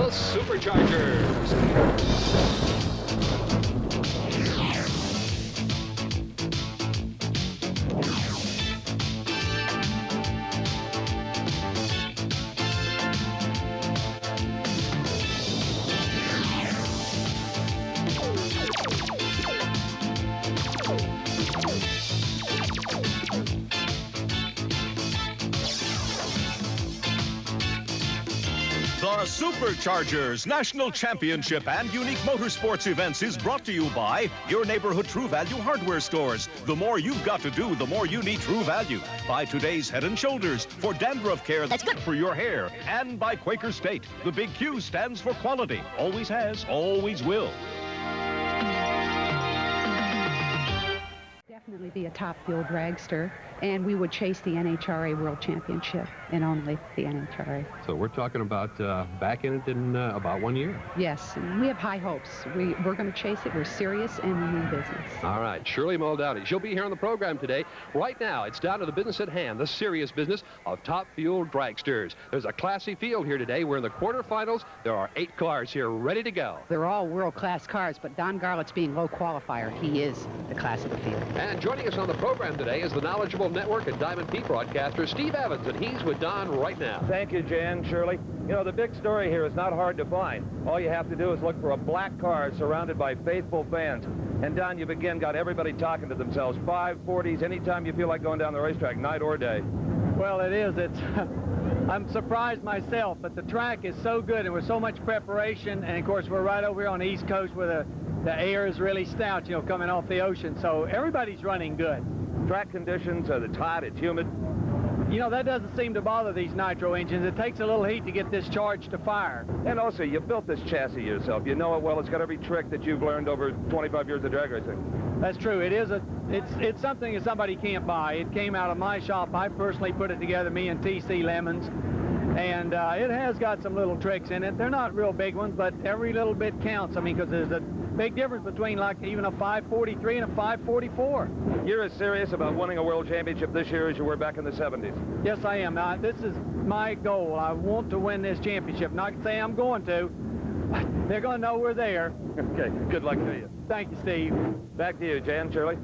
the Superchargers. The Superchargers National Championship and unique motorsports events is brought to you by your neighborhood True Value hardware stores. The more you've got to do, the more you need True Value. By today's Head & Shoulders for dandruff care that's good for your hair. And by Quaker State. The big Q stands for quality. Always has, always will. Definitely be a top fuel dragster, and we would chase the NHRA World Championship, and only the NHRA. So we're talking about back in it in about 1 year. Yes, we have high hopes. We're going to chase it. We're serious, and we mean business. All right, Shirley Muldowney. She'll be here on the program today. Right now, it's down to the business at hand, the serious business of top fuel dragsters. There's a classy field here today. We're in the quarterfinals. There are 8 cars here ready to go. They're all world-class cars, but Don Garlett's being low qualifier. He is the class of the field. And joining us on the program today is the knowledgeable network and Diamond P broadcaster, Steve Evans, and he's with Don right now. Thank you, Jan, Shirley. You know, the big story here is not hard to find. All you have to do is look for a black car surrounded by faithful fans. And, Don, you've again got everybody talking to themselves. 540s, anytime you feel like going down the racetrack, night or day. Well, it is. I'm surprised myself, but the track is so good and with so much preparation. And, of course, we're right over here on the East Coast where the air is really stout, you know, coming off the ocean. So everybody's running good. Track conditions, it's hot, it's humid. You know, that doesn't seem to bother these nitro engines. It takes a little heat to get this charge to fire. And also, you built this chassis yourself. You know it well. It's got every trick that you've learned over 25 years of drag racing. That's true. It's something that somebody can't buy. It came out of my shop. I personally put it together, me and TC Lemons. And it has got some little tricks in it. They're not real big ones, but every little bit counts. I mean, because there's a big difference between like even a 543 and a 544. You're as serious about winning a world championship this year as you were back in the 70s. Yes, I am. Now, this is my goal. I want to win this championship. Not to say I'm going to. They're going to know we're there. Okay, good luck to you. Thank you, Steve. Back to you, Jan, Shirley.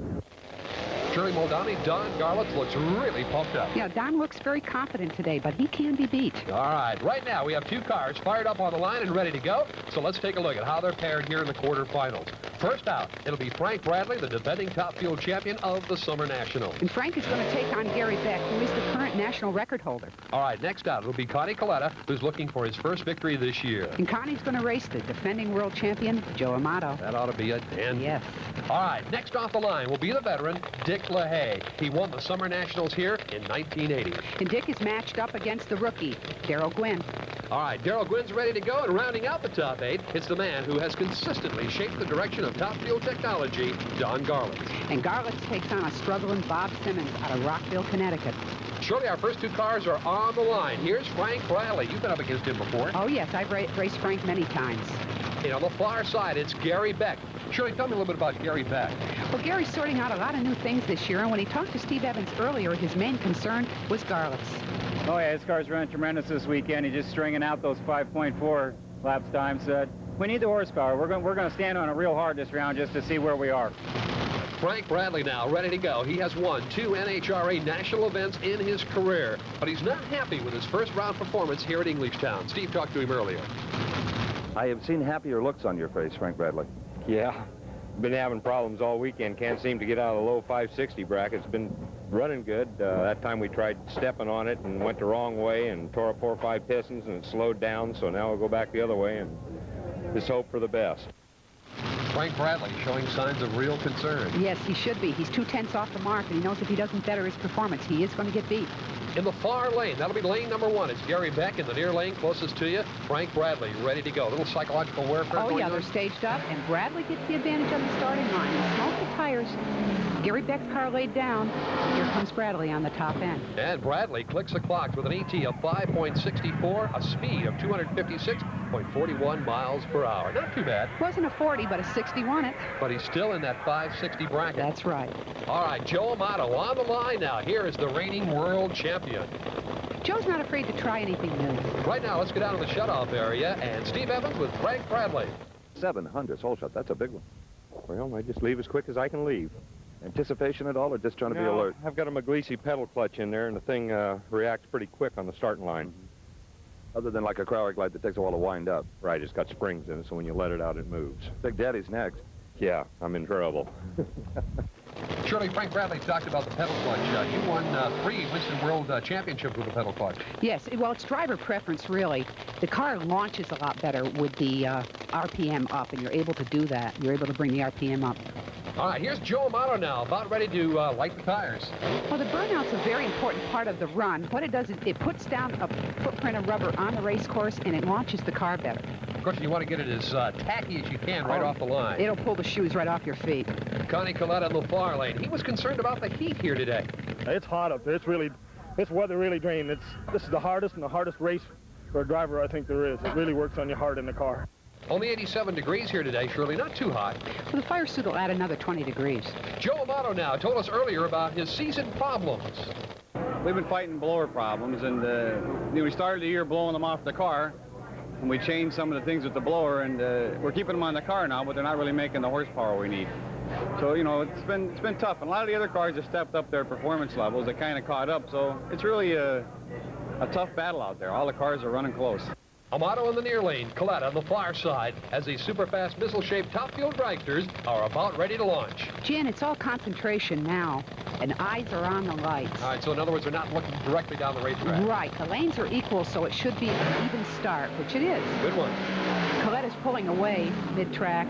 Shirley Muldowney, Don Garlett looks really pumped up. Yeah, Don looks very confident today, but he can be beat. All right, right now we have 2 cars fired up on the line and ready to go. So let's take a look at how they're paired here in the quarterfinals. First out, it'll be Frank Bradley, the defending top fuel champion of the Summer Nationals. And Frank is going to take on Gary Beck, who is the current national record holder. All right, next out, it'll be Connie Coletta, who's looking for his first victory this year. And Connie's going to race the defending world champion, Joe Amato. That ought to be it, Dan. Yes. All right, next off the line will be the veteran, Dick LaHaye. He won the Summer Nationals here in 1980. And Dick is matched up against the rookie, Darrell Gwynn. All right, Darrell Gwynn's ready to go, and rounding out the top 8, it's the man who has consistently shaped the direction of top fuel technology, Don Garlett. And Garlett takes on a struggling Bob Simmons out of Rockville, Connecticut. Surely our first 2 cars are on the line. Here's Frank Bradley. You've been up against him before. Oh, yes, I've raced Frank many times. And on the far side, it's Gary Beck. Shirley, tell me a little bit about Gary Beck. Well, Gary's sorting out a lot of new things this year, and when he talked to Steve Evans earlier, his main concern was Garlett's. Oh, yeah, his car's running tremendous this weekend. He's just stringing out those 5.4 laps times. We need the horsepower. We're going to stand on it real hard this round just to see where we are. Frank Bradley now ready to go. He has won 2 NHRA national events in his career, but he's not happy with his first round performance here at Englishtown. Steve talked to him earlier. I have seen happier looks on your face, Frank Bradley. Yeah, been having problems all weekend. Can't seem to get out of the low 560 bracket. It's been running good. That time we tried stepping on it and went the wrong way and tore up 4 or 5 pistons and it slowed down. So now we'll go back the other way and just hope for the best. Frank Bradley showing signs of real concern. Yes, he should be. He's 2/10 off the mark, and he knows if he doesn't better his performance, he is going to get beat. In the far lane, that'll be lane number 1. It's Gary Beck in the near lane closest to you. Frank Bradley ready to go. A little psychological warfare. Oh, yeah, they're staged up, and Bradley gets the advantage on the starting line. He smoked the tires. Gary Beck's car laid down. Here comes Bradley on the top end. And Bradley clicks the clocks with an ET of 5.64, a speed of 256.41 miles per hour. Not too bad. Wasn't a 40, but a 60 won it. But he's still in that 560 bracket. That's right. All right, Joe Amato on the line now. Here is the reigning world champion. Joe's not afraid to try anything new. Right now, let's go down to the shutoff area, and Steve Evans with Frank Bradley. 700 hole shot. That's a big one. Well, I just leave as quick as I can leave. Anticipation at all, or just trying to be alert? I've got a McGleesy pedal clutch in there, and the thing reacts pretty quick on the starting line. Other than like a Crowley glide that takes a while to wind up. Right, it's got springs in it, so when you let it out, it moves. Big Daddy's next. Yeah, I'm in trouble. Surely Frank Bradley talked about the pedal clutch. You won 3 Winston World Championships with the pedal clutch. Yes, well, it's driver preference, really. The car launches a lot better with the RPM up, and you're able to do that. You're able to bring the RPM up. All right, here's Joe Amato now, about ready to light the tires. Well, the burnout's a very important part of the run. What it does is it puts down a footprint of rubber on the race course, and it launches the car better. Of course, you want to get it as tacky as you can right off the line. It'll pull the shoes right off your feet. Connie Collette on the far lane. He was concerned about the heat here today. It's hot up there. It's weather really draining. This is the hardest race for a driver I think there is. It really works on you hard in the car. Only 87 degrees here today, Shirley. Not too hot. Well, the fire suit will add another 20 degrees. Joe Amato now told us earlier about his season problems. We've been fighting blower problems, and we started the year blowing them off the car, and we changed some of the things with the blower, and we're keeping them on the car now, but they're not really making the horsepower we need. So, you know, it's been tough, and a lot of the other cars have stepped up their performance levels. They kind of caught up, so it's really a tough battle out there. All the cars are running close. Amato in the near lane, Collette on the far side, as the super-fast missile-shaped top-fuel dragsters are about ready to launch. Jan, it's all concentration now, and eyes are on the lights. All right, so in other words, they're not looking directly down the racetrack. Right. The lanes are equal, so it should be an even start, which it is. Good one. Collette is pulling away mid-track,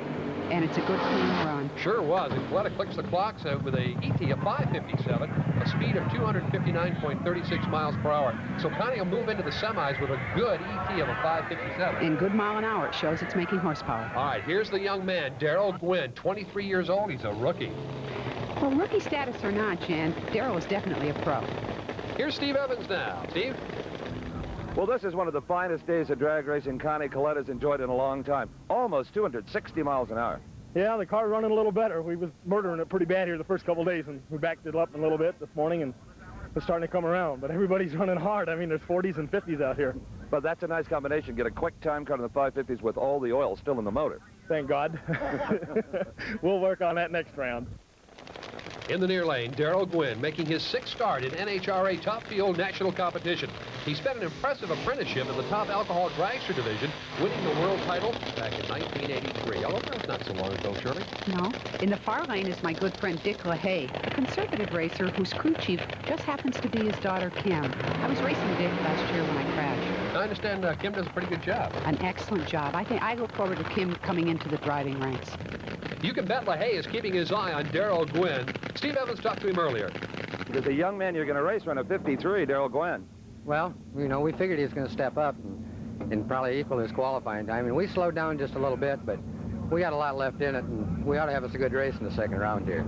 and it's a good, clean run. Sure was. And Collette clicks the clocks with a ET of 557, a speed of 259.36 miles per hour. So Connie will move into the semis with a good ET of a 557. In good mile an hour, it shows it's making horsepower. All right, here's the young man, Darrell Gwynn, 23 years old. He's a rookie. Well, rookie status or not, Jan, Darrell is definitely a pro. Here's Steve Evans now. Steve? Well, this is one of the finest days of drag racing Connie Collette has enjoyed in a long time. Almost 260 miles an hour. Yeah, the car's running a little better. We was murdering it pretty bad here the first couple of days, and we backed it up a little bit this morning, and it's starting to come around. But everybody's running hard. I mean, there's 40s and 50s out here. But that's a nice combination. Get a quick time cut in the 550s with all the oil still in the motor. Thank God. We'll work on that next round. In the near lane, Darrell Gwynn making his 6th start in NHRA Top Field National Competition. He spent an impressive apprenticeship in the top alcohol dragster division, winning the world title back in 1983. Although that's not so long ago, Shirley. No. In the far lane is my good friend Dick LaHaye, a conservative racer whose crew chief just happens to be his daughter, Kim. I was racing Dick last year when I crashed. I understand Kim does a pretty good job. An excellent job. I look forward to Kim coming into the driving ranks. You can bet LaHaye is keeping his eye on Darrell Gwynn. Steve Evans talked to him earlier. There's a young man you're going to race run a 53, Darrell Gwynn. Well, you know, we figured he was going to step up and probably equal his qualifying time. And we slowed down just a little bit, but we got a lot left in it, and we ought to have us a good race in the second round here.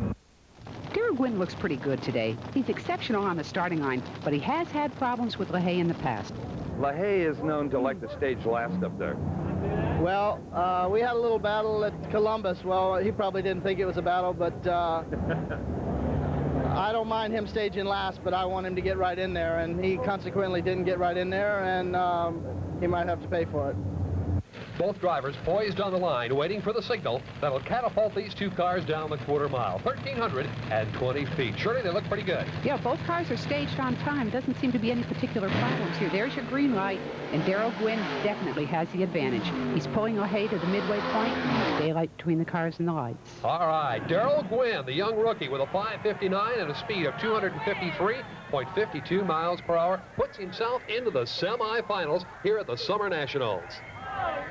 Darrell Gwynn looks pretty good today. He's exceptional on the starting line, but he has had problems with LaHaye in the past. LaHaye is known to like the stage last up there. Well, we had a little battle at Columbus. Well, he probably didn't think it was a battle, but I don't mind him staging last, but I want him to get right in there, and he consequently didn't get right in there, and he might have to pay for it. Both drivers poised on the line, waiting for the signal that'll catapult these two cars down the quarter mile. 1,320 feet. Surely they look pretty good. Yeah, both cars are staged on time. Doesn't seem to be any particular problems here. There's your green light, and Darrell Gwynn definitely has the advantage. He's pulling LaHaye to the midway point, and there's daylight between the cars and the lights. All right, Darrell Gwynn, the young rookie with a 559 and a speed of 253.52 miles per hour, puts himself into the semifinals here at the Summer Nationals.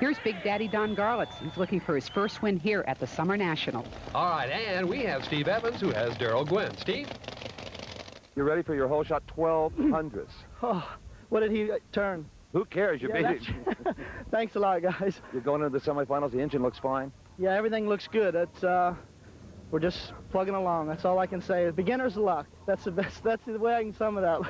Here's Big Daddy Don Garlitz. He's looking for his first win here at the Summer Nationals. All right, and we have Steve Evans, who has Darrell Gwynn. Steve? You ready for your whole shot 1200s? Oh, what did he turn? Who cares? You're Thanks a lot, guys. You're going into the semifinals. The engine looks fine. Yeah, everything looks good. It's we're just plugging along. That's all I can say. Beginner's luck. That's the best. That's the way I can sum it up.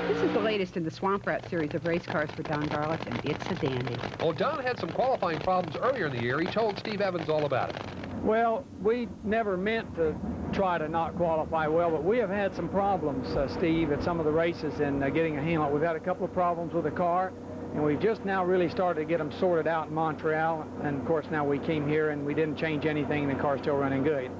This is the latest in the Swamp Rat series of race cars for Don Garlits, and it's a dandy. Well, Don had some qualifying problems earlier in the year. He told Steve Evans all about it. Well, we never meant to try to not qualify well, but we have had some problems, Steve, at some of the races in getting a handle. We've had a couple of problems with the car, and we've just now really started to get them sorted out in Montreal. And, of course, now we came here and we didn't change anything, and the car's still running good.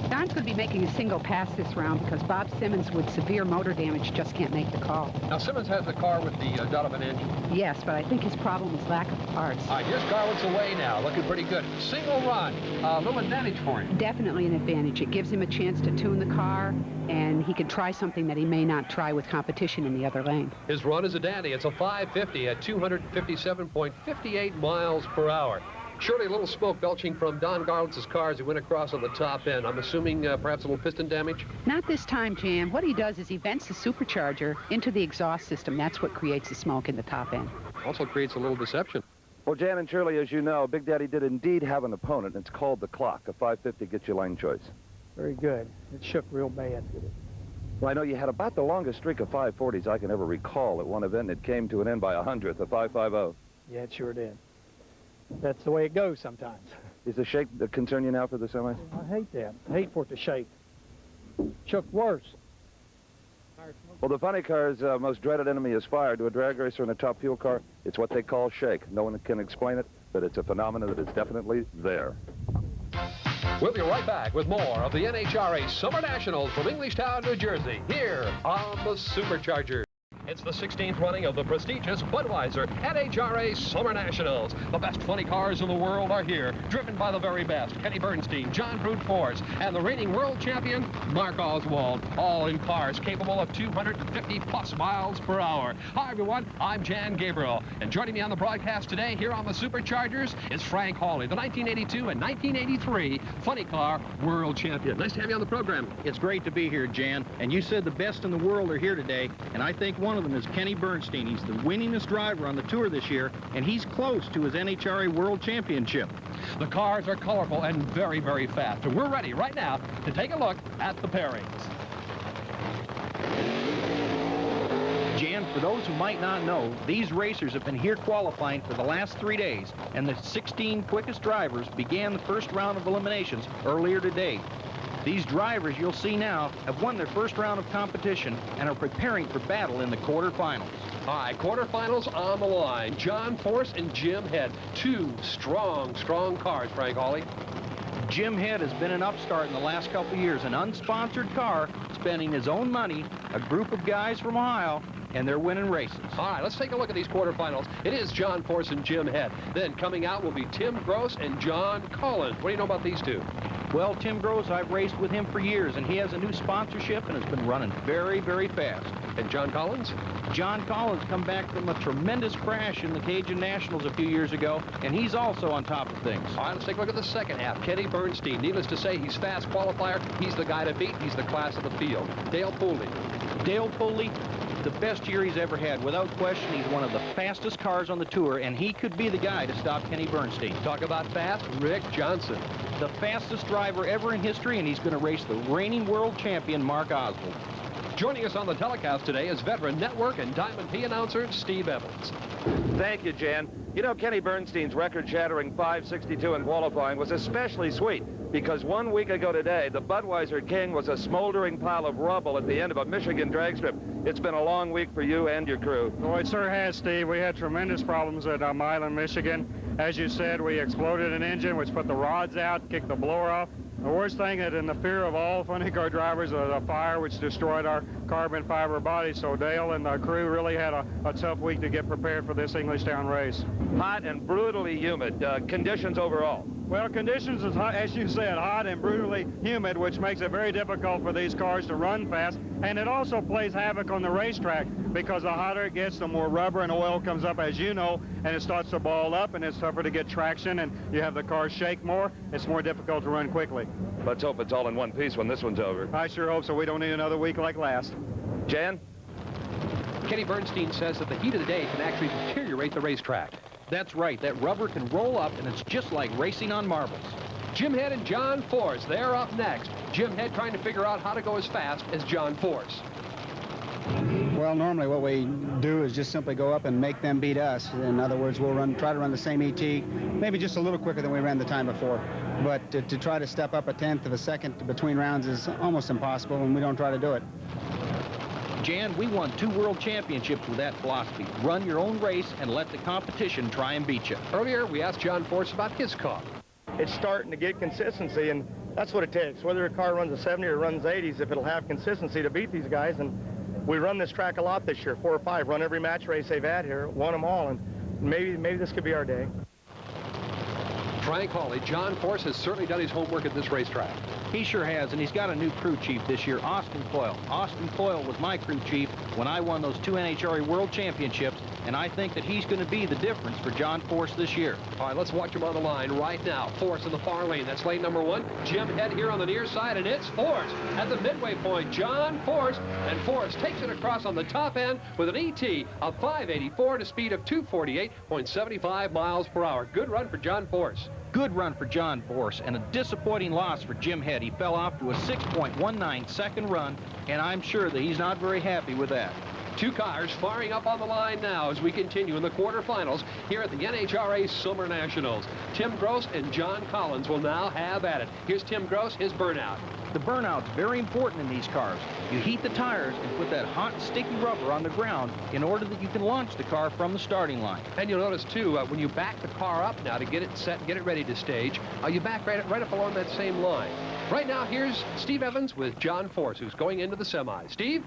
Don's going to be making a single pass this round because Bob Simmons, with severe motor damage, just can't make the call. Now, Simmons has the car with the Donovan engine. Yes, but I think his problem is lack of parts. All right, here's Garlits away now, looking pretty good. Single run, a little advantage for him. Definitely an advantage. It gives him a chance to tune the car, and he can try something that he may not try with competition in the other lane. His run is a dandy. It's a 550 at 257.58 miles per hour. Surely a little smoke belching from Don Garlits' car as he went across on the top end. I'm assuming perhaps a little piston damage? Not this time, Jan. What he does is he vents the supercharger into the exhaust system. That's what creates the smoke in the top end. Also creates a little deception. Well, Jan and Shirley, as you know, Big Daddy did indeed have an opponent. It's called the Clock. A 550 gets you line choice. Very good. It shook real bad. Well, I know you had about the longest streak of 540s I can ever recall at one event. It came to an end by 100th, a 550. Yeah, it sure did. That's the way it goes sometimes. Is the shake that concern you now for the semis? I hate that. I hate for it to shake. Shook worse. Well, the funny car's most dreaded enemy is fire. To a drag racer in a top fuel car, it's what they call shake. No one can explain it, but it's a phenomenon that is definitely there. We'll be right back with more of the NHRA Summer Nationals from Englishtown, New Jersey, here on the Supercharger. It's the 16th running of the prestigious Budweiser NHRA Summer Nationals. The best funny cars in the world are here, driven by the very best. Kenny Bernstein, John Brute Force, and the reigning world champion, Mark Oswald, all in cars capable of 250+ miles per hour. Hi, everyone. I'm Jan Gabriel, and joining me on the broadcast today here on the Superchargers is Frank Hawley, the 1982 and 1983 funny car world champion. Nice to have you on the program. It's great to be here, Jan. And you said the best in the world are here today, and I think one of them is Kenny Bernstein. He's the winningest driver on the tour this year, and he's close to his NHRA World Championship. The cars are colorful and very, very fast, and we're ready right now to take a look at the pairings. Jan, for those who might not know, these racers have been here qualifying for the last 3 days, and the 16 quickest drivers began the first round of eliminations earlier today. These drivers you'll see now have won their first round of competition and are preparing for battle in the quarterfinals. All right, quarterfinals on the line. John Force and Jim Head. Two strong cars, Frank Hawley. Jim Head has been an upstart in the last couple of years, an unsponsored car, spending his own money, a group of guys from Ohio, and they're winning races. All right, let's take a look at these quarterfinals. It is John Force and Jim Head. Then coming out will be Tim Gross and John Collins. What do you know about these two? Well, Tim Gross, I've raced with him for years, and he has a new sponsorship and has been running very, very fast. And John Collins? John Collins come back from a tremendous crash in the Cajun Nationals a few years ago, and he's also on top of things. All right, let's take a look at the second half. Kenny Bernstein. Needless to say, he's fast qualifier. He's the guy to beat. He's the class of the field. Dale Pooley. Dale Pooley, the best year he's ever had. Without question, he's one of the fastest cars on the tour, and he could be the guy to stop Kenny Bernstein. Talk about fast, Rick Johnson. The fastest driver ever in history, and he's going to race the reigning world champion, Mark Oswald. Joining us on the telecast today is veteran network and Diamond P announcer Steve Evans. Thank you, Jan. You know, Kenny Bernstein's record-shattering 562 in qualifying was especially sweet because 1 week ago today, the Budweiser King was a smoldering pile of rubble at the end of a Michigan drag strip. It's been a long week for you and your crew. Oh, it sure has, Steve. We had tremendous problems at Milan, Michigan. As you said, we exploded an engine, which put the rods out, kicked the blower off. The worst thing that in the fear of all funny car drivers was a fire which destroyed our carbon fiber body. So Dale and the crew really had a tough week to get prepared for this Englishtown race. Hot and brutally humid. Conditions overall? Well, conditions is, as you said, hot and brutally humid, which makes it very difficult for these cars to run fast. And it also plays havoc on the racetrack because the hotter it gets, the more rubber and oil comes up, as you know, and it starts to ball up, and it's tougher to get traction, and you have the cars shake more. It's more difficult to run quickly. Let's hope it's all in one piece when this one's over. I sure hope so. We don't need another week like last. Jan? Kenny Bernstein says that the heat of the day can actually deteriorate the racetrack. That's right. That rubber can roll up, and it's just like racing on marbles. Jim Head and John Force, they're up next. Jim Head trying to figure out how to go as fast as John Force. Well, normally what we do is just simply go up and make them beat us. In other words, we'll try to run the same ET, maybe just a little quicker than we ran the time before. But to try to step up a tenth of a second between rounds is almost impossible, and we don't try to do it. Jan, we won 2 world championships with that philosophy. Run your own race and let the competition try and beat you. Earlier, we asked John Force about his car. It's starting to get consistency, and that's what it takes. Whether a car runs a 70 or runs 80s, if it'll have consistency to beat these guys. And we run this track a lot this year, 4 or 5. Run every match race they've had here, won them all, and maybe this could be our day. Frank Hawley, John Force has certainly done his homework at this racetrack. He sure has, and he's got a new crew chief this year, Austin Coyle. Austin Coyle was my crew chief when I won those 2 NHRA World Championships, and I think that he's going to be the difference for John Force this year. All right, let's watch him on the line right now. Force in the far lane. That's lane number 1. Jim Head here on the near side, and it's Force at the midway point. John Force, and Force takes it across on the top end with an ET of 584 and a speed of 248.75 miles per hour. Good run for John Force. Good run for John Force, and a disappointing loss for Jim Head. He fell off to a 6.19 second run, and I'm sure that he's not very happy with that. 2 cars firing up on the line now as we continue in the quarterfinals here at the NHRA Summer Nationals. Tim Gross and John Collins will now have at it. Here's Tim Gross, his burnout. The burnout's very important in these cars. You heat the tires and put that hot, sticky rubber on the ground in order that you can launch the car from the starting line. And you'll notice, too, when you back the car up now to get it set and get it ready to stage, you back right up along that same line. Right now, here's Steve Evans with John Force, who's going into the semis. Steve?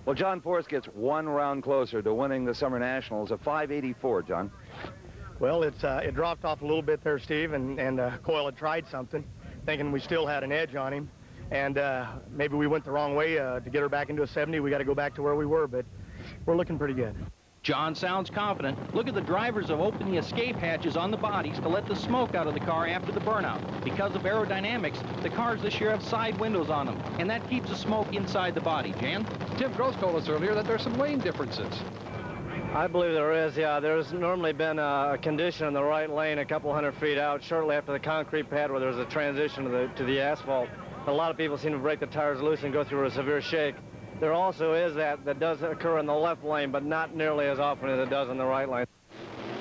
Well, John Force gets 1 round closer to winning the Summer Nationals, a 584, John. Well, it dropped off a little bit there, Steve, and Coyle had tried something, thinking we still had an edge on him. And maybe we went the wrong way to get her back into a 70. We got to go back to where we were, but we're looking pretty good. John sounds confident. Look at the drivers have opened the escape hatches on the bodies to let the smoke out of the car after the burnout. Because of aerodynamics, the cars this year have side windows on them, and that keeps the smoke inside the body. Jan? Tim Gross told us earlier that there's some lane differences. I believe there is, yeah. There's normally been a condition in the right lane a couple 100 feet out, shortly after the concrete pad where there's a transition to the asphalt. A lot of people seem to break the tires loose and go through a severe shake. There also is that does occur in the left lane, but not nearly as often as it does in the right lane.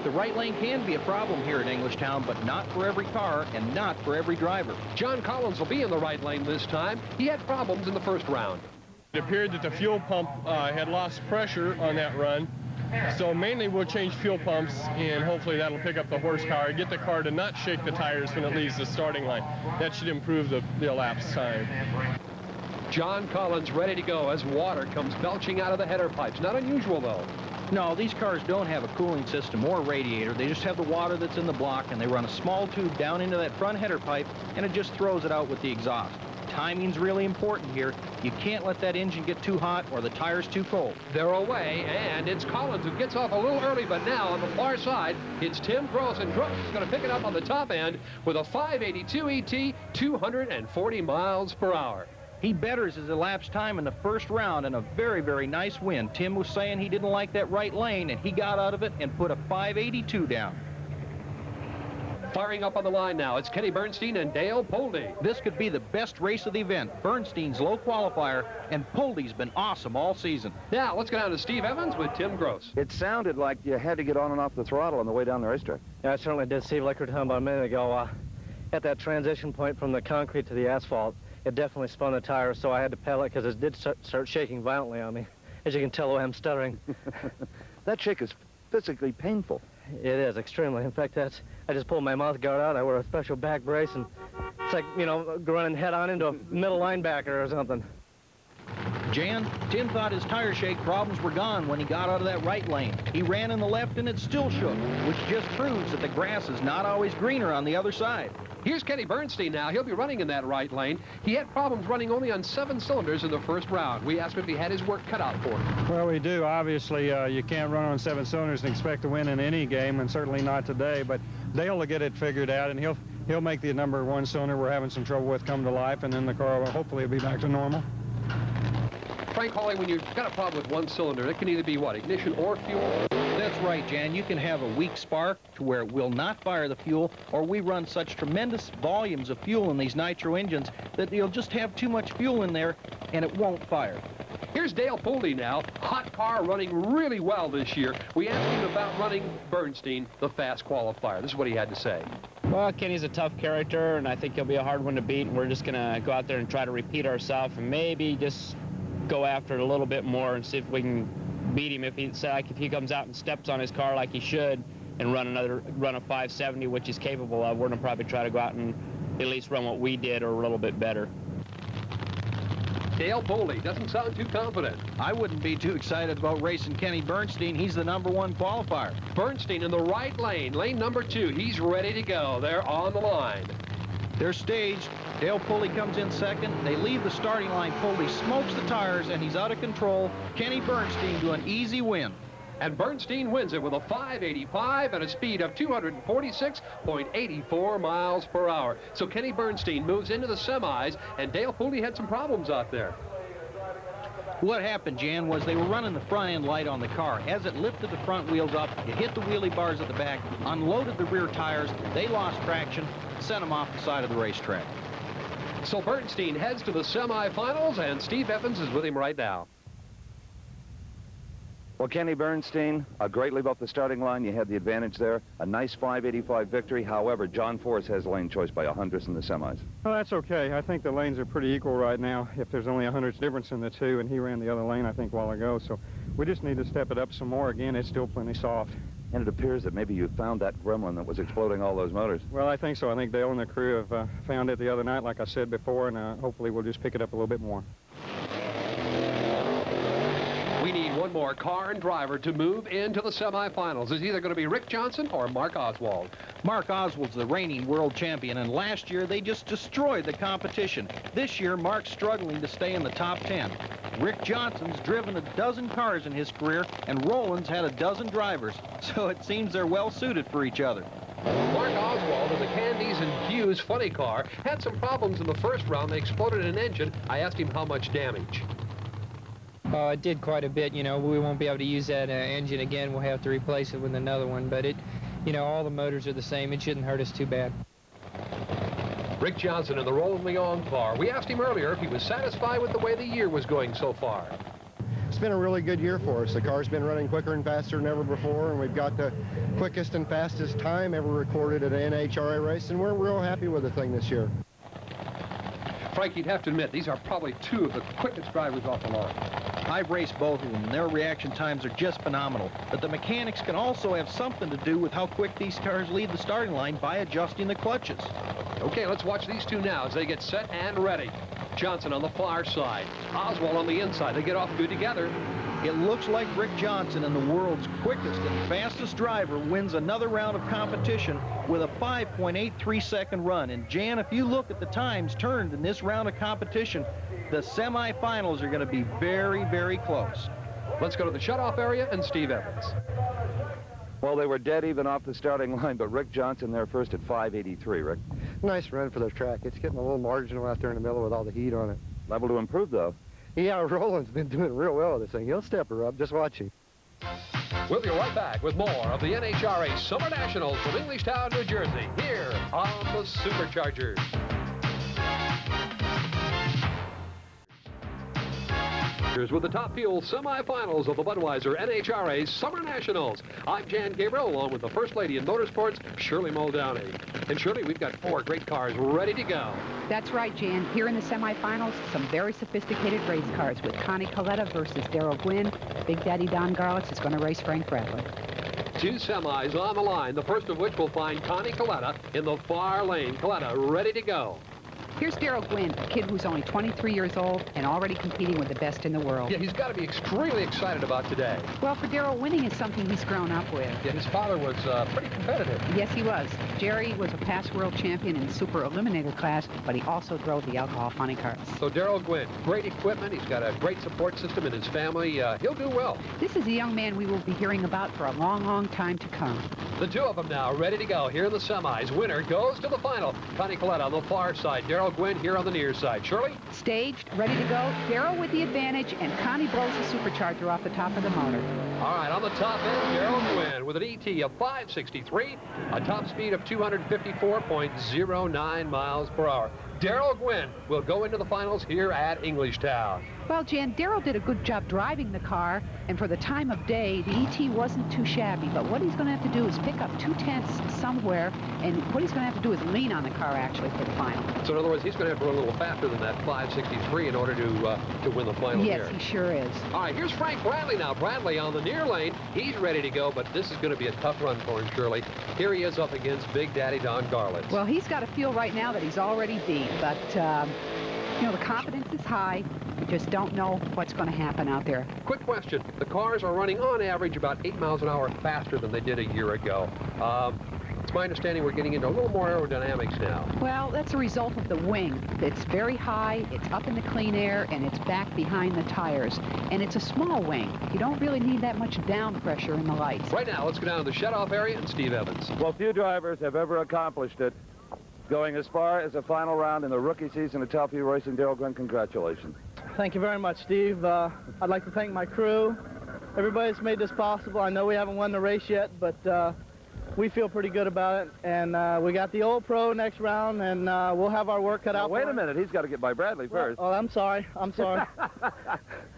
The right lane can be a problem here at Englishtown, but not for every car and not for every driver. John Collins will be in the right lane this time. He had problems in the first round. It appeared that the fuel pump had lost pressure on that run. So mainly we'll change fuel pumps, and hopefully that'll pick up the horsepower, get the car to not shake the tires when it leaves the starting line. That should improve the elapsed time. John Collins ready to go as water comes belching out of the header pipes. Not unusual, though. No, these cars don't have a cooling system or radiator. They just have the water that's in the block, and they run a small tube down into that front header pipe, and it just throws it out with the exhaust. Timing's really important here. You can't let that engine get too hot or the tires too cold. They're away, and it's Collins who gets off a little early, but now on the far side, it's Tim Gross, and Gross is going to pick it up on the top end with a 582 ET, 240 miles per hour. He betters his elapsed time in the first round and a very, very nice win. Tim was saying he didn't like that right lane, and he got out of it and put a 582 down. Firing up on the line now, it's Kenny Bernstein and Dale Poldy. This could be the best race of the event. Bernstein's low qualifier, and Poldy's been awesome all season. Now, let's go down to Steve Evans with Tim Gross. It sounded like you had to get on and off the throttle on the way down the racetrack. Yeah, I certainly did, Steve. Like we were talking about a minute ago, at that transition point from the concrete to the asphalt, it definitely spun the tires, so I had to pedal it because it did start shaking violently on me. As you can tell, the way I'm stuttering. That shake is physically painful. It is, extremely. In fact, I just pulled my mouth guard out. I wear a special back brace, and it's like, you know, running head-on into a middle linebacker or something. Jan, Tim thought his tire shake problems were gone when he got out of that right lane. He ran in the left, and it still shook, which just proves that the grass is not always greener on the other side. Here's Kenny Bernstein now. He'll be running in that right lane. He had problems running only on 7 cylinders in the first round. We asked him if he had his work cut out for him. Well, we do. Obviously, you can't run on 7 cylinders and expect to win in any game, and certainly not today. But Dale will get it figured out, and he'll make the number 1 cylinder we're having some trouble with come to life, and then the car will hopefully be back to normal. Frank Hawley, when you've got a problem with 1 cylinder, it can either be what, ignition or fuel? That's right, Jan. You can have a weak spark to where it will not fire the fuel, or we run such tremendous volumes of fuel in these nitro engines that you'll just have too much fuel in there and it won't fire. Here's Dale Pooley now. Hot car running really well this year. We asked him about running Bernstein, the fast qualifier. This is what he had to say. Well, Kenny's a tough character, and I think he'll be a hard one to beat. And we're just going to go out there and try to repeat ourselves and maybe just go after it a little bit more and see if we can beat him. If he comes out and steps on his car like he should and run a 570, which he's capable of, we're going to probably try to go out and at least run what we did or a little bit better. Dale Pooley doesn't sound too confident. I wouldn't be too excited about racing Kenny Bernstein. He's the #1 qualifier. Bernstein in the right lane, lane number 2. He's ready to go. They're on the line. They're staged. Dale Pooley comes in second. They leave the starting line. Pooley smokes the tires, and he's out of control. Kenny Bernstein to an easy win. And Bernstein wins it with a 585 and a speed of 246.84 miles per hour. So Kenny Bernstein moves into the semis, and Dale Pooley had some problems out there. What happened, Jan, was they were running the front end light on the car. As it lifted the front wheels up, it hit the wheelie bars at the back, unloaded the rear tires. They lost traction, sent them off the side of the racetrack. So Bernstein heads to the semifinals, and Steve Evans is with him right now. Well, Kenny Bernstein, a great leave off the starting line. You had the advantage there. A nice 585 victory. However, John Force has lane choice by 100ths in the semis. Well, that's okay. I think the lanes are pretty equal right now. If there's only 100ths difference in the two, and he ran the other lane, I think, a while ago. So we just need to step it up some more. Again, it's still plenty soft. And it appears that maybe you found that gremlin that was exploding all those motors. Well, I think so. I think Dale and the crew have found it the other night, like I said before, and hopefully we'll just pick it up a little bit more. We need one more car and driver to move into the semifinals. It's either going to be Rick Johnson or Mark Oswald. Mark Oswald's the reigning world champion, and last year they just destroyed the competition. This year, Mark's struggling to stay in the top 10. Rick Johnson's driven a dozen cars in his career, and Roland's had a dozen drivers, so it seems they're well suited for each other. Mark Oswald in the Candies and Hughes funny car had some problems in the first round. They exploded an engine. I asked him how much damage. It did quite a bit. You know, we won't be able to use that engine again. We'll have to replace it with another one. But you know, all the motors are the same. It shouldn't hurt us too bad. Rick Johnson in the Roland Leon car. We asked him earlier if he was satisfied with the way the year was going so far. It's been a really good year for us. The car's been running quicker and faster than ever before, and we've got the quickest and fastest time ever recorded at an NHRA race, and we're real happy with the thing this year. Frank, you'd have to admit, these are probably two of the quickest drivers off the line. I've raced both of them, and their reaction times are just phenomenal. But the mechanics can also have something to do with how quick these cars leave the starting line by adjusting the clutches. Okay, let's watch these two now as they get set and ready. Johnson on the far side, Oswald on the inside. They get off good together. It looks like Rick Johnson, and the world's quickest and fastest driver, wins another round of competition with a 5.83-second run. And Jan, if you look at the times turned in this round of competition, the semifinals are going to be very, very close. Let's go to the shutoff area and Steve Evans. Well, they were dead even off the starting line, but Rick Johnson there first at 583, Rick. Nice run for the track. It's getting a little marginal out there in the middle with all the heat on it. Level to improve, though. Yeah, Roland's been doing real well with this thing. He'll step her up. Just watch him. We'll be right back with more of the NHRA Summer Nationals from Englishtown, New Jersey, here on the Superchargers. Here's with the top fuel semifinals of the Budweiser NHRA Summer Nationals. I'm Jan Gabriel, along with the First Lady in Motorsports, Shirley Muldowney. And Shirley, we've got 4 great cars ready to go. That's right, Jan. Here in the semifinals, some very sophisticated race cars with Connie Coletta versus Daryl Gwynn. Big Daddy Don Garlitz is going to race Frank Bradley. 2 semis on the line, the first of which will find Connie Coletta in the far lane. Coletta ready to go. Here's Daryl Gwynn, a kid who's only 23 years old and already competing with the best in the world. Yeah, he's got to be extremely excited about today. Well, for Daryl, winning is something he's grown up with. Yeah, his father was pretty competitive. Yes, he was. Jerry was a past world champion in Super Eliminator class, but he also drove the alcohol funny cars. So Daryl Gwynn, great equipment. He's got a great support system in his family. He'll do well. This is a young man we will be hearing about for a long, long time to come. The 2 of them now ready to go here in the semis. Winner goes to the final. Connie Coletta on the far side. Daryl Daryl Gwynn here on the near side. Shirley? Staged, ready to go. Darryl with the advantage, and Connie blows the supercharger off the top of the motor. All right, on the top end, Daryl Gwynn with an ET of 563, a top speed of 254.09 miles per hour. Daryl Gwynn will go into the finals here at Englishtown. Well, Jan, Darryl did a good job driving the car, and for the time of day, the ET wasn't too shabby. But what he's going to have to do is pick up 2/10 somewhere, and what he's going to have to do is lean on the car, actually, for the final. So, in other words, he's going to have to run a little faster than that 563 in order to win the final here. Yes, he sure is. All right, here's Frank Bradley now. Bradley on the near lane. He's ready to go, but this is going to be a tough run for him, Shirley. Here he is up against Big Daddy Don Garlitz. Well, he's got to feel right now that he's already beat, but, you know, the confidence is high. We just don't know what's going to happen out there. Quick question. The cars are running on average about 8 miles an hour faster than they did a year ago. It's my understanding we're getting into a little more aerodynamics now. Well, that's a result of the wing. It's very high, it's up in the clean air, and it's back behind the tires. And it's a small wing. You don't really need that much down pressure in the lights. Right now, let's go down to the shutoff area and Steve Evans. Well, few drivers have ever accomplished it. Going as far as the final round in the rookie season of Top Fuel Racing, Daryl Gwynn, congratulations. Thank you very much, Steve. I'd like to thank my crew, everybody that's made this possible. I know we haven't won the race yet, but we feel pretty good about it. And we got the Old Pro next round, and we'll have our work cut out. Wait a minute, he's got to get by Bradley first. Oh, I'm sorry.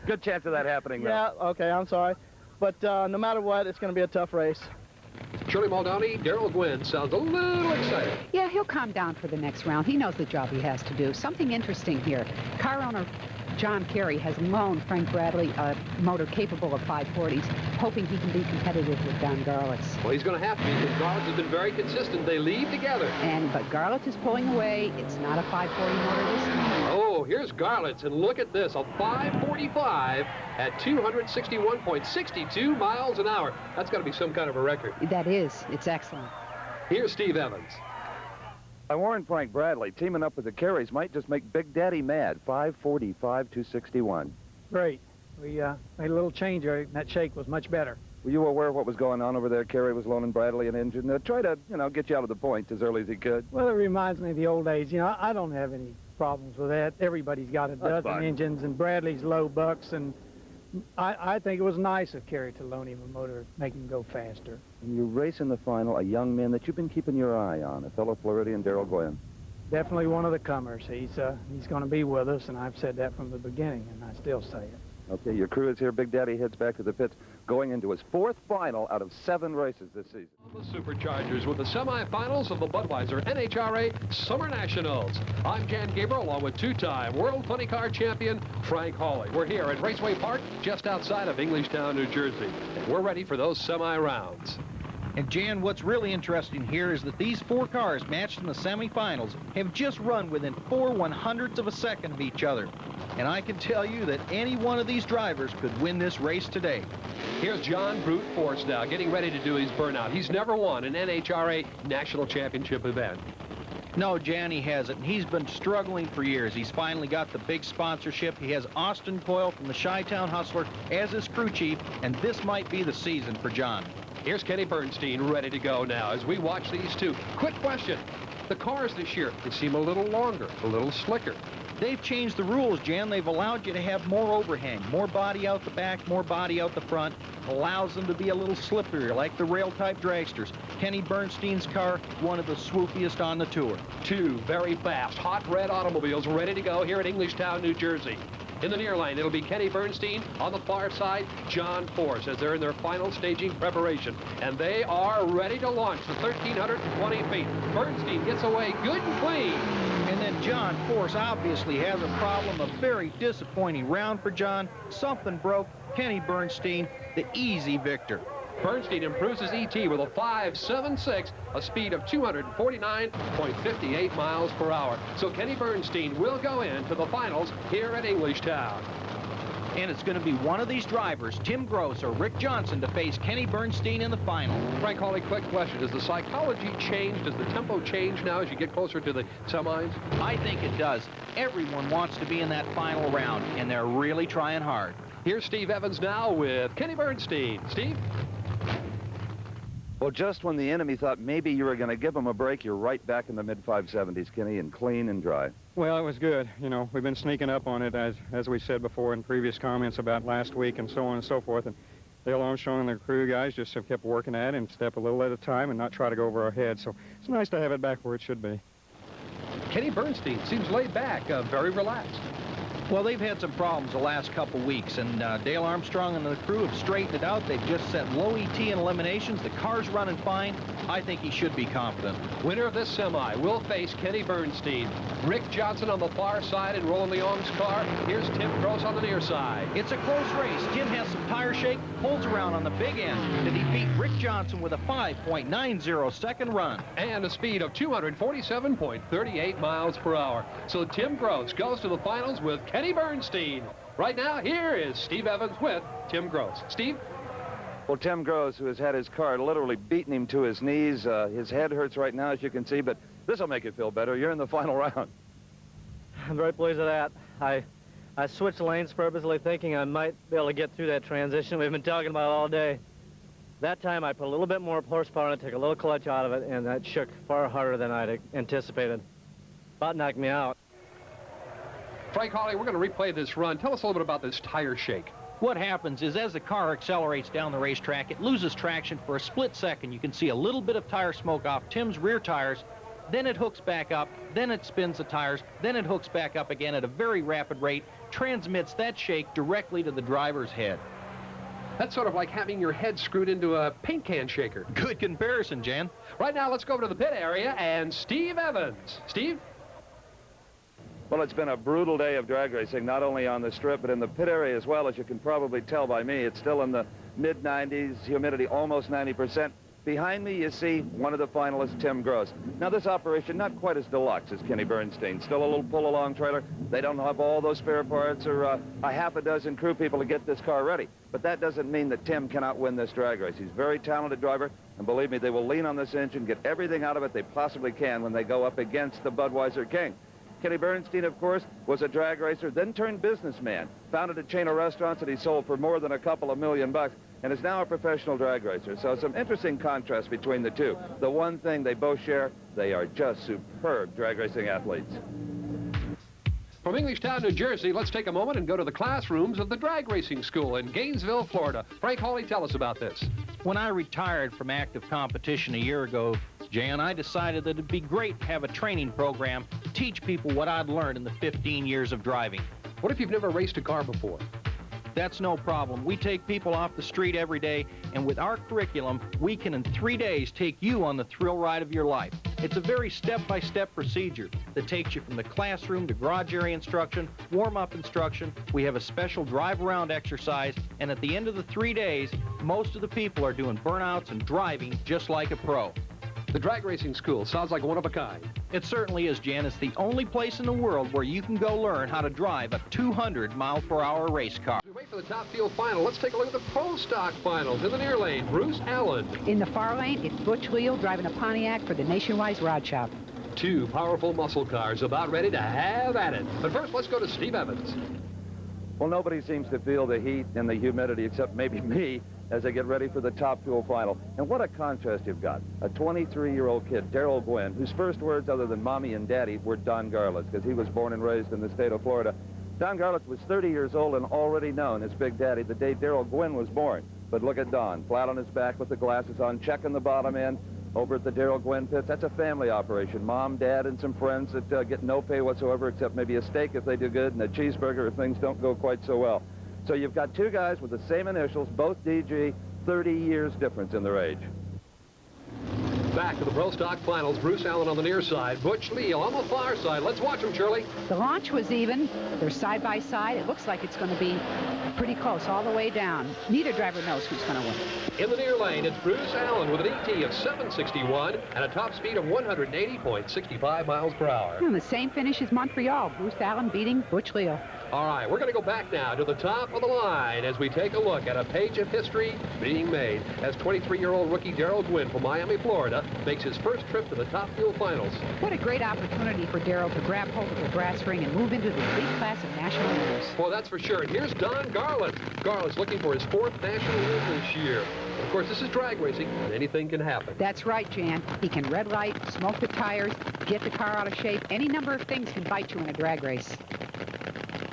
Good chance of that happening, though. Yeah, okay, I'm sorry. But no matter what, it's going to be a tough race. Shirley Muldowney, Daryl Gwynn sounds a little excited. Yeah, he'll calm down for the next round. He knows the job he has to do. Something interesting here. Car owner John Kerry has loaned Frank Bradley a motor capable of 540s, hoping he can be competitive with Don Garlitz. Well, he's going to have to be, because Garlitz has been very consistent. They leave together. But Garlitz is pulling away. It's not a 540 motor this time. Oh, here's Garlitz, and look at this, a 545 at 261.62 miles an hour. That's got to be some kind of a record. That is. It's excellent. Here's Steve Evans. I warned Frank Bradley, teaming up with the Carries might just make Big Daddy mad. 545, 261. Great. We made a little change there. That shake was much better. Were you aware of what was going on over there? Kerry was loaning Bradley an engine to try to, you know, get you out of the point as early as he could. Well, it reminds me of the old days. You know, I don't have any problems with that. Everybody's got a dozen engines, and Bradley's low bucks, and I think it was nice of Kerry to loan him a motor, make him go faster. And you race in the final a young man that you've been keeping your eye on, a fellow Floridian, Daryl Gwynn. Definitely one of the comers. He's going to be with us, and I've said that from the beginning, and I still say it. Okay, your crew is here. Big Daddy heads back to the pits, going into his 4th final out of 7 races this season. The Superchargers with the semifinals of the Budweiser NHRA Summer Nationals. I'm Jan Gabriel, along with 2-time World Funny Car Champion Frank Hawley. We're here at Raceway Park, just outside of Englishtown, New Jersey. And we're ready for those semi-rounds. And Jan, what's really interesting here is that these 4 cars matched in the semifinals have just run within 4/100ths of a second of each other. And I can tell you that any one of these drivers could win this race today. Here's John Brute Force now, getting ready to do his burnout. He's never won an NHRA National Championship event. No, Jan, he hasn't. He's been struggling for years. He's finally got the big sponsorship. He has Austin Coyle from the Chi-Town Hustler as his crew chief, and this might be the season for John. Here's Kenny Bernstein ready to go now as we watch these two. Quick question. The cars this year, they seem a little longer, a little slicker. They've changed the rules, Jan. They've allowed you to have more overhang, more body out the back, more body out the front. Allows them to be a little slipperier, like the rail-type dragsters. Kenny Bernstein's car, one of the swoopiest on the tour. 2 very fast, hot red automobiles ready to go here at Englishtown, New Jersey. In the near lane, it'll be Kenny Bernstein. On the far side, John Force, as they're in their final staging preparation. And they are ready to launch the 1,320 feet. Bernstein gets away good and clean. And then John Force obviously has a problem. A very disappointing round for John. Something broke. Kenny Bernstein, the easy victor. Bernstein improves his ET with a 5.76, a speed of 249.58 miles per hour. So Kenny Bernstein will go into the finals here at Englishtown. And it's going to be one of these drivers, Tim Gross or Rick Johnson, to face Kenny Bernstein in the final. Frank Hawley, quick question. Does the psychology change? Does the tempo change now as you get closer to the semis? I think it does. Everyone wants to be in that final round, and they're really trying hard. Here's Steve Evans now with Kenny Bernstein. Steve? Well, just when the enemy thought maybe you were going to give them a break, you're right back in the mid-570s, Kenny, and clean and dry. Well, it was good. You know, we've been sneaking up on it, as we said before in previous comments about last week and so on and so forth. And Dale Armstrong and their crew guys just have kept working at it and step a little at a time and not try to go over our heads. So it's nice to have it back where it should be. Kenny Bernstein seems laid back, very relaxed. Well, they've had some problems the last couple weeks, and Dale Armstrong and the crew have straightened it out. They've just set low ET in eliminations. The car's running fine. I think he should be confident. Winner of this semi will face Kenny Bernstein. Rick Johnson on the far side in Roland Leong's car. Here's Tim Gross on the near side. It's a close race. Tim has some tire shake, pulls around on the big end to defeat Rick Johnson with a 5.90 second run. And a speed of 247.38 miles per hour. So Tim Gross goes to the finals with Kenny Bernstein. Right now, here is Steve Evans with Tim Gross. Steve? Well, Tim Gross, who has had his car literally beating him to his knees. His head hurts right now, as you can see, but this will make it feel better. You're in the final round. I'm very pleased with that. I switched lanes purposely thinking I might be able to get through that transition we've been talking about all day. That time I put a little bit more horsepower in it, took a little clutch out of it, and that shook far harder than I'd anticipated. About knocked me out. Frank Hawley, we're going to replay this run. Tell us a little bit about this tire shake. What happens is as the car accelerates down the racetrack, it loses traction for a split second. You can see a little bit of tire smoke off Tim's rear tires. Then it hooks back up, then it spins the tires, then it hooks back up again at a very rapid rate, transmits that shake directly to the driver's head. That's sort of like having your head screwed into a paint can shaker. Good comparison, Jan. Right now, let's go over to the pit area and Steve Evans. Steve? Well, it's been a brutal day of drag racing, not only on the strip, but in the pit area as well. As you can probably tell by me, it's still in the mid-90s, humidity almost 90%. Behind me, you see one of the finalists, Tim Gross. Now, this operation, not quite as deluxe as Kenny Bernstein. Still a little pull-along trailer. They don't have all those spare parts or a half a dozen crew people to get this car ready. But that doesn't mean that Tim cannot win this drag race. He's a very talented driver, and believe me, they will lean on this engine, get everything out of it they possibly can when they go up against the Budweiser King. Kenny Bernstein, of course, was a drag racer, then turned businessman, founded a chain of restaurants that he sold for more than a couple of $1 million, and is now a professional drag racer. So some interesting contrast between the two. The one thing they both share, they are just superb drag racing athletes. From Englishtown, New Jersey, let's take a moment and go to the classrooms of the drag racing school in Gainesville, Florida. Frank Hawley, tell us about this. When I retired from active competition a year ago, Jan, I decided that it'd be great to have a training program to teach people what I'd learned in the 15 years of driving. What if you've never raced a car before? That's no problem. We take people off the street every day, and with our curriculum, we can in 3 days take you on the thrill ride of your life. It's a very step-by-step procedure that takes you from the classroom to garage area instruction, warm-up instruction. We have a special drive-around exercise, and at the end of the 3 days, most of the people are doing burnouts and driving just like a pro. The drag racing school sounds like one of a kind. It certainly is, Jan. It's the only place in the world where you can go learn how to drive a 200-mile-per-hour race car. As we wait for the top field final, let's take a look at the pro stock finals. In the near lane, Bruce Allen. In the far lane, it's Butch Leal driving a Pontiac for the Nationwide Rod Shop. Two powerful muscle cars about ready to have at it. But first, let's go to Steve Evans. Well, nobody seems to feel the heat and the humidity except maybe me as they get ready for the top fuel final. And what a contrast you've got. A 23-year-old kid, Daryl Gwynn, whose first words other than mommy and daddy were Don Garlitz, because he was born and raised in the state of Florida. Don Garlitz was 30 years old and already known as Big Daddy the day Daryl Gwynn was born. But look at Don, flat on his back with the glasses on, checking the bottom end over at the Daryl Gwynn pits. That's a family operation. Mom, dad, and some friends that get no pay whatsoever except maybe a steak if they do good and a cheeseburger if things don't go quite so well. So you've got two guys with the same initials, both DG, 30 years difference in their age. Back to the pro stock finals. Bruce Allen on the near side, Butch Leal on the far side. Let's watch them, Shirley. The launch was even. They're side by side. It looks like it's going to be pretty close all the way down. Neither driver knows who's going to win. In the near lane, it's Bruce Allen with an ET of 761 and a top speed of 180.65 miles per hour. And the same finish as Montreal. Bruce Allen beating Butch Leal. All right, we're going to go back now to the top of the line as we take a look at a page of history being made as 23-year-old rookie Darrell Gwynn from Miami, Florida, makes his first trip to the Top Fuel Finals. What a great opportunity for Darrell to grab hold of the brass ring and move into the elite class of national winners. Well, that's for sure. And here's Don Garlits. Garlits looking for his 4th national win this year. Of course, this is drag racing, and anything can happen. That's right, Jan. He can red light, smoke the tires, get the car out of shape. Any number of things can bite you in a drag race.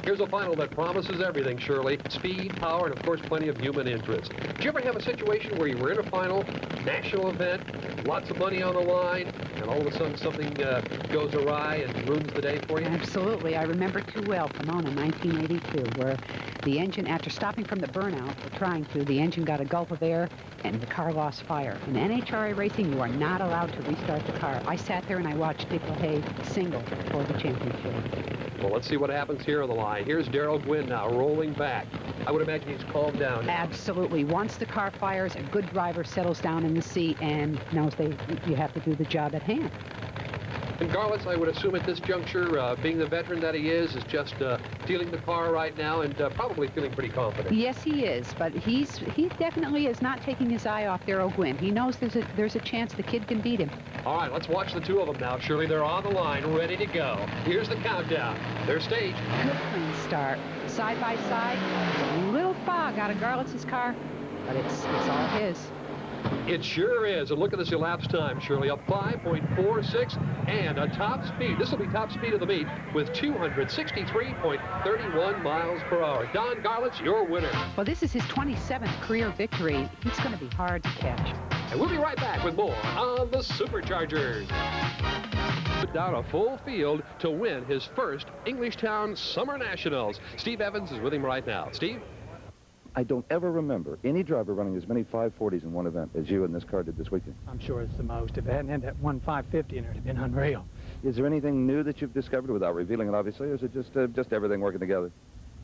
Here's a final that promises everything, Shirley. Speed, power, and, of course, plenty of human interest. Did you ever have a situation where you were in a final, national event, lots of money on the line, and all of a sudden something goes awry and ruins the day for you? Absolutely. I remember too well Pomona 1982, where the engine, after stopping from the burnout, or trying to, the engine got a gulp of air, and the car lost fire. In NHRA racing, you are not allowed to restart the car. I sat there and I watched Dick LaHaye single for the championship. Well, let's see what happens here on the line. Here's Darrell Gwynn now rolling back. I would imagine he's calmed down now. Absolutely. Once the car fires, a good driver settles down in the seat and knows you have to do the job at hand. And Garlits, I would assume at this juncture, being the veteran that he is just feeling the car right now and probably feeling pretty confident. Yes, he is, but he definitely is not taking his eye off Darrell Gwynn. He knows there's a chance the kid can beat him. All right, let's watch the two of them now. Shirley, they're on the line, ready to go. Here's the countdown. They're staged. Good clean start. Side by side, a little fog out of Garlits' car, but it's all his. It sure is. And look at this elapsed time, Shirley, up 5.46 and a top speed. This will be top speed of the meet with 263.31 miles per hour. Don Garlits, your winner. Well, this is his 27th career victory. It's going to be hard to catch. And we'll be right back with more on the Superchargers. Put down a full field to win his first Englishtown Summer Nationals. Steve Evans is with him right now. Steve? I don't ever remember any driver running as many 540s in one event as you and this car did this weekend. I'm sure it's the most. If it hadn't had that 1.550 in it, it'd been unreal. Is there anything new that you've discovered without revealing it, obviously, or is it just everything working together?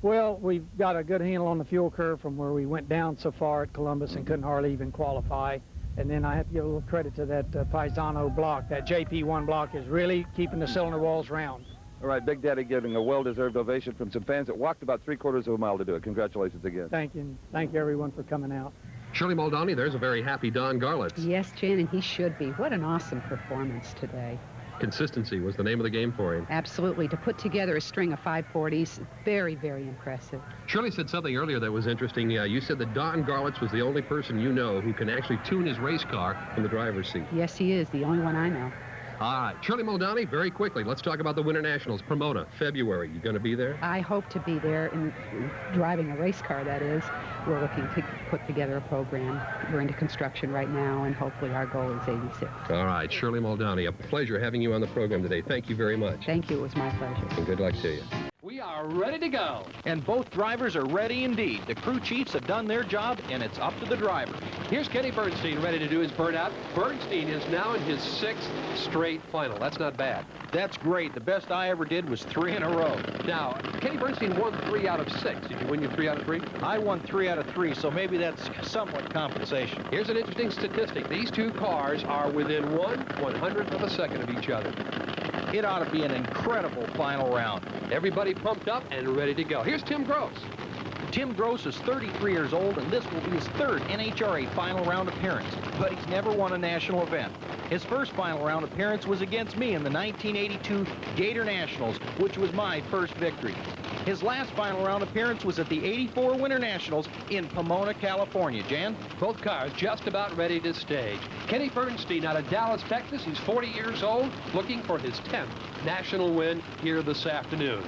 Well, we've got a good handle on the fuel curve from where we went down so far at Columbus and couldn't hardly even qualify. And then I have to give a little credit to that Paisano block. That JP1 block is really keeping the cylinder walls round. All right, Big Daddy getting a well-deserved ovation from some fans that walked about 3/4 of a mile to do it. Congratulations again. Thank you. Thank you, everyone, for coming out. Shirley Muldowney, there's a very happy Don Garlits. Yes, Jan, and he should be. What an awesome performance today. Consistency was the name of the game for him. Absolutely. To put together a string of 540s, very, very impressive. Shirley said something earlier that was interesting. You said that Don Garlits was the only person you know who can actually tune his race car from the driver's seat. Yes, he is. The only one I know. All right, Shirley Muldowney, very quickly, let's talk about the Winter Nationals, Pomona, February. You going to be there? I hope to be there, in driving a race car, that is. We're looking to put together a program. We're into construction right now, and hopefully our goal is 86. All right, Shirley Muldowney, a pleasure having you on the program today. Thank you very much. Thank you. It was my pleasure. And good luck to you. We are ready to go. And both drivers are ready indeed. The crew chiefs have done their job, and it's up to the drivers. Here's Kenny Bernstein ready to do his burnout. Bernstein is now in his 6th straight final. That's not bad. That's great. The best I ever did was 3 in a row. Now, Kenny Bernstein won 3 out of 6. Did you win your 3 out of 3? I won 3 out of 3, so maybe that's somewhat compensation. Here's an interesting statistic. These two cars are within 1/100th of a second of each other. It ought to be an incredible final round. Everybody pumped up and ready to go. Here's Tim Gross. Tim Gross is 33 years old, and this will be his 3rd NHRA final round appearance, but he's never won a national event. His first final round appearance was against me in the 1982 Gator Nationals, which was my first victory. His last final round appearance was at the 84 Winter Nationals in Pomona, California. Jan? Both cars just about ready to stage. Kenny Bernstein out of Dallas, Texas. He's 40 years old, looking for his 10th national win here this afternoon.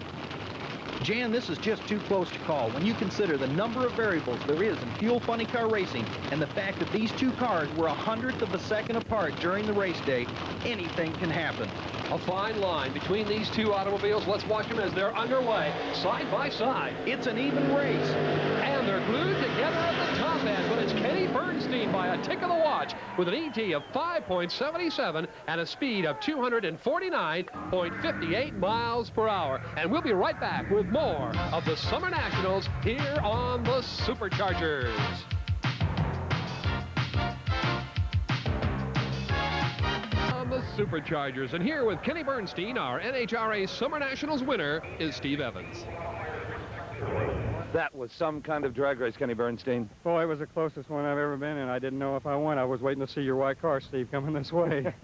Jan, this is just too close to call when you consider the number of variables there is in fuel funny car racing and the fact that these two cars were 100th of a second apart during the race day. Anything can happen. A fine line between these two automobiles. Let's watch them as they're underway, side by side. It's an even race. And they're glued together at the top end, but it's Kenny Bernstein by a tick of the watch with an ET of 5.77 and a speed of 249.58 miles per hour. And we'll be right back with more of the Summer Nationals here on the Superchargers. The Superchargers, and here with Kenny Bernstein, our NHRA Summer Nationals winner, is Steve Evans. That was some kind of drag race, Kenny Bernstein. Boy, it was the closest one I've ever been in. I didn't know if I won. I was waiting to see your white car, Steve, coming this way.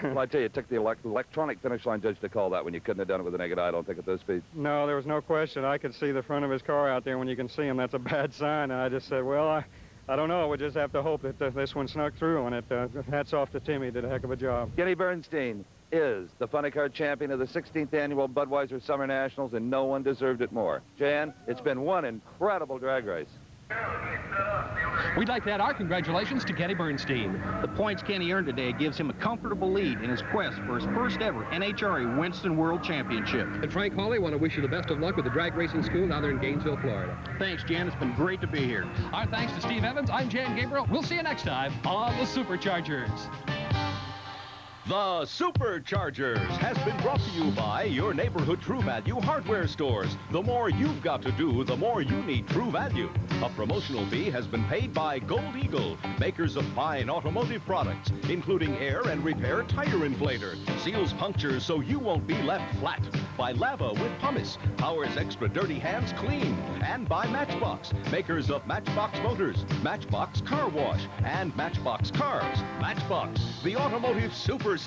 Well, I tell you, it took the electronic finish line judge to call that when you couldn't have done it with a naked eye, I don't think, at those speeds. No, there was no question. I could see the front of his car out there. When you can see him, that's a bad sign. And I just said, well, I don't know. We'll just have to hope that this one snuck through on it. Hats off to Timmy. Did a heck of a job. Kenny Bernstein is the funny car champion of the 16th annual Budweiser Summer Nationals, and no one deserved it more. Jan, it's been one incredible drag race. We'd like to add our congratulations to Kenny Bernstein. The points Kenny earned today gives him a comfortable lead in his quest for his first ever NHRA Winston World Championship. And Frank Hawley, want to wish you the best of luck with the drag racing school now they're in Gainesville, Florida. Thanks, Jan. It's been great to be here. Our thanks to Steve Evans. I'm Jan Gabriel. We'll see you next time on the Superchargers. The Superchargers has been brought to you by your neighborhood True Value hardware stores. The more you've got to do, the more you need True Value. A promotional fee has been paid by Gold Eagle, makers of fine automotive products, including air and repair tire inflator, seals punctures so you won't be left flat, by Lava with pumice, powers extra dirty hands clean, and by Matchbox, makers of Matchbox motors, Matchbox car wash, and Matchbox cars. Matchbox, the automotive superstars.